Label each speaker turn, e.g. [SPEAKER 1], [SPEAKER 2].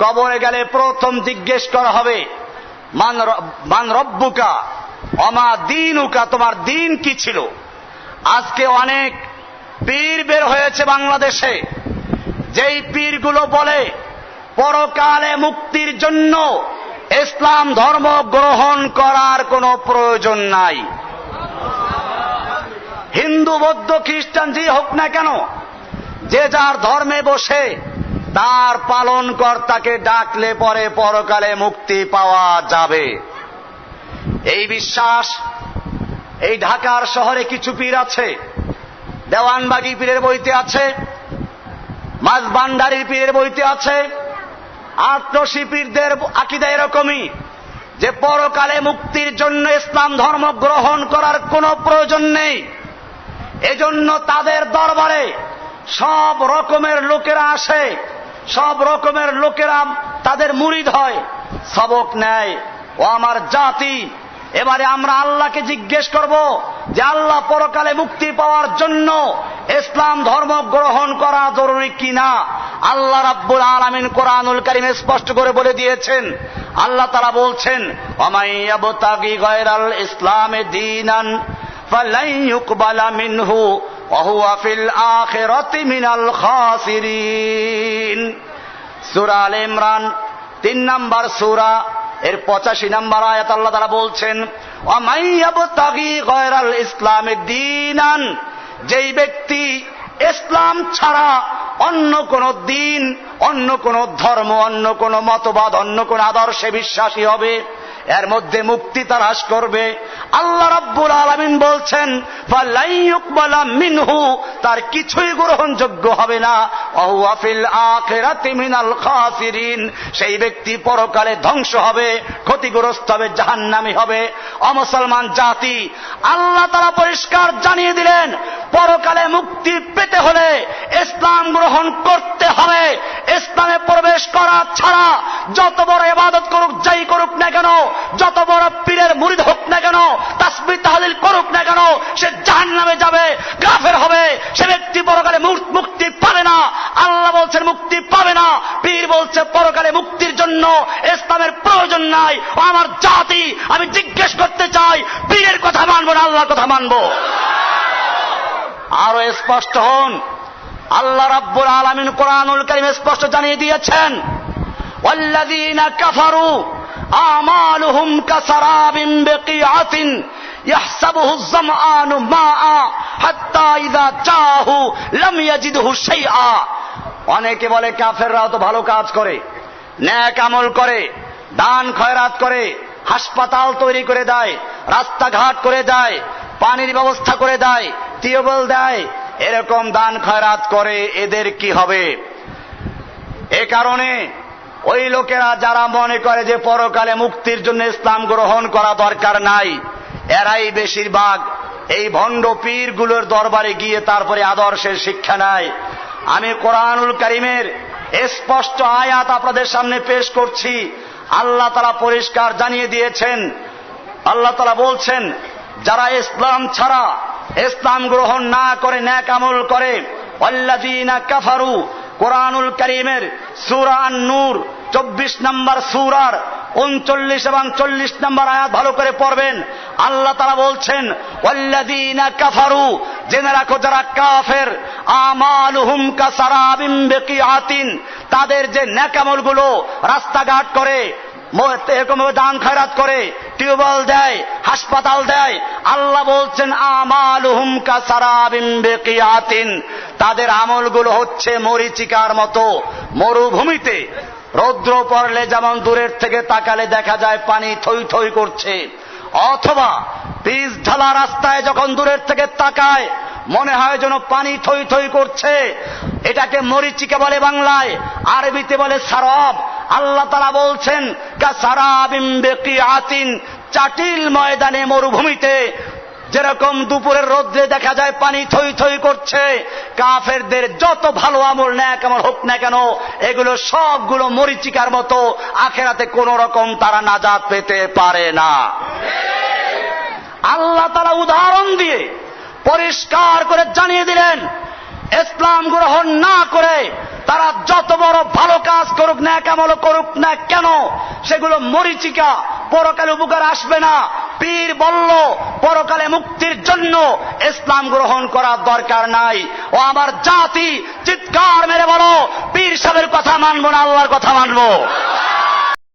[SPEAKER 1] কবরে গেলে প্রথম জিজ্ঞেস করা হবে মান রব্বুকা ওমা দীনুকা, তোমার দিন কি ছিল। আজকে অনেক পীর বের হয়েছে বাংলাদেশে, যেই পীরগুলো বলে পরকালে মুক্তির জন্য ইসলাম ধর্ম গ্রহণ করার কোনো প্রয়োজন নাই। হিন্দু বৌদ্ধ খ্রিস্টান যে হোক না কেন, যে যার ধর্মে বসে তার পালন কর্তাকে ডাকলে পরে পরকালে মুক্তি পাওয়া যাবে, এই বিশ্বাস এই ঢাকার শহরে কিছু পীর আছে। দেওয়ানবাগী পীরের বইতে আছে, মাঝবান্ডারির পীরের বইতে আছে, আটরশি পীরদের আকীদা এরকমই যে পরকালে মুক্তির জন্য ইসলাম ধর্ম গ্রহণ করার কোনো প্রয়োজন নেই। এজন্য তাদের দরবারে সব রকমের লোকেরা আসে, সব রকমের লোকেরা তাদের মুরিদ হয়, সবক নেয়। ও আমার জাতি, এবারে আমরা আল্লাহকে জিজ্ঞেস করব যে আল্লাহ পরকালে মুক্তি পাওয়ার জন্য ইসলাম ধর্ম গ্রহণ করা জরুরি কিনা। আল্লাহ রাব্বুল আলামিন কোরআনুল কারীমে স্পষ্ট করে বলে দিয়েছেন। আল্লাহ তাআলা বলছেন, ওয়ামাইয়াবতাগি গায়রাল ইসলামে দীনান ফালাই ইউকবালা মিনহু ওয়া হুয়া ফিল আখিরাতি মিনাল খাসিরিন। সূরা আলে ইমরান 3 নম্বর সূরা এর 85 নম্বর আয়াত আল্লাহ তাআলা বলছেন, ওয়ামাইয়াবতাগি গায়রাল ইসলামে দীনান, যেই ব্যক্তি ইসলাম ছাড়া অন্য কোন দিন, অন্য কোন ধর্ম, অন্য কোন মতবাদ, অন্য কোন আদর্শে বিশ্বাসী হবে, এর মধ্যে মুক্তি তালাশ করবে, আল্লাহ রাব্বুল আলামিন বলছেন ফালাই ইউকবালা মিনহু, তার কিছুই গ্রহণযোগ্য হবে না। ওয়া হুয়া ফিল আখিরাতি মিনাল খাসিরিন, সেই ব্যক্তি পরকালে ধ্বংস হবে, ক্ষতিগ্রস্ত হবে, জাহান্নামী হবে। অমুসলমান জাতি, আল্লাহ তাআলা পরিষ্কার জানিয়ে দিলেন পরকালে মুক্তি পেতে হলে ইসলাম গ্রহণ করতে হবে। ইসলামে প্রবেশ করা ছাড়া যত বড় ইবাদত করুক, যাই করুক না কেন, যত বড় পীরের মুরিদ হোক না কেন, তাসবিহ তাহলিল করুক না কেন, সে জাহান্নামে যাবে, কাফের হবে, সে ব্যক্তি পরকালে মুক্তি পাবে না। আল্লাহ বলছেন মুক্তি পাবে না, পীর বলছে পরকালে মুক্তির জন্য ইসলামের প্রয়োজন নাই। আমার জাতি, আমি জিজ্ঞেস করতে চাই, পীরের কথা মানবো না আল্লাহর কথা মানবো? আরো স্পষ্ট হন, আল্লাহ রাব্বুল আলামিন কোরআনুল কারীমে স্পষ্ট জানিয়ে দিয়েছেন, ওয়াল্লাযীনা কাফারু আমালুহুম কাসারাবিন বিকিআতিন ইয়াহসাবুহু যামআনু মাআ হাত্তা ইযা জাহু লাম ইয়াজিদহু শাইআ। অনেকে বলে কাফেররাও তো ভালো কাজ করে, নেক আমল করে, দান খয়রাত করে, হাসপাতাল তৈরি করে দেয়, রাস্তাঘাট করে দেয়, পানির ব্যবস্থা করে দেয়, টিউবওয়েল দেয়, এরকম দান খয়রাত করে, এদের কি হবে? এ কারণে ওই লোকেরা যারা মনে করে যে পরকালে মুক্তির জন্য ইসলাম গ্রহণ করা দরকার নাই, এরাই বেশিরভাগ এই ভণ্ড পীরগুলোর দরবারে গিয়ে তারপরে আদর্শের শিক্ষা নেয়। আমি কোরআনুল কারীমের স্পষ্ট আয়াত আপনাদের সামনে পেশ করছি। আল্লাহ তাআলা পরিষ্কার জানিয়ে দিয়েছেন, আল্লাহ তাআলা বলছেন যারা ইসলাম ছাড়া, ইসলাম গ্রহণ না করে নেক আমল করে, ওয়াল্লাযীনা কাফারু, কোরআনুল কারীমের সূরা আন-নূর 24 নম্বর সূরার 39 এবং 40 নম্বর আয়াত ভালো করে পড়বেন। আল্লাহ তাআলা বলছেন ওয়াল্লাযীনা কাফারু, জেনে রাখো যারা কাফের, আমালুহুম কাসারাবিন বিকিআতিন, তাদের যে নেক আমলগুলো, রাস্তাঘাট করে, এরকম দান খয়রাত করে, টিউবওয়েল দেয়, হাসপাতাল দেয়, আল্লাহ বলছেন আমালুহুম কাসারাবিন বিকিআতিন, তাদের আমলগুলো হচ্ছে মরীচিকার মতো। মরুভূমিতে রৌদ্র পড়লে যেমন দূরের থেকে তাকালে দেখা যায় পানি থই থই করছে, অথবা পিচ ঢালা রাস্তায় যখন দূরের থেকে তাকায় মনে হয় যেন পানি থই থই করছে, এটাকে মরীচিকা বলে বাংলায়, আরবিতে বলে সারাব। আল্লাহ তাআলা বলছেন কাসারাবিন বিকিআতিন, চাটিল ময়দানে, মরুভূমিতে যেরকম দুপুরের রোদ্রে দেখা যায় পানি থই থই করছে, কাফেরদের যত ভালো আমল, নেক আমল হোক না কেন, এগুলো সবগুলো মরীচিকার মতো, আখিরাতে কোন রকম তারা নাজাত পেতে পারে না। আল্লাহ তাআলা উদাহরণ দিয়ে পরিষ্কার করে জানিয়ে দিলেন ইসলাম গ্রহণ না করে তারা যত বড় ভালো কাজ করুক না, কেমন করুক না কেন, সেগুলো মরীচিকা, পরকালে উপকার আসবে না। পীর বলল পরকালে মুক্তির জন্য ইসলাম গ্রহণ করার দরকার নাই। ও আমার জাতি, চিৎকার মেরে বলো, পীর সাহেবের কথা মানবো না, আল্লাহর কথা মানবো।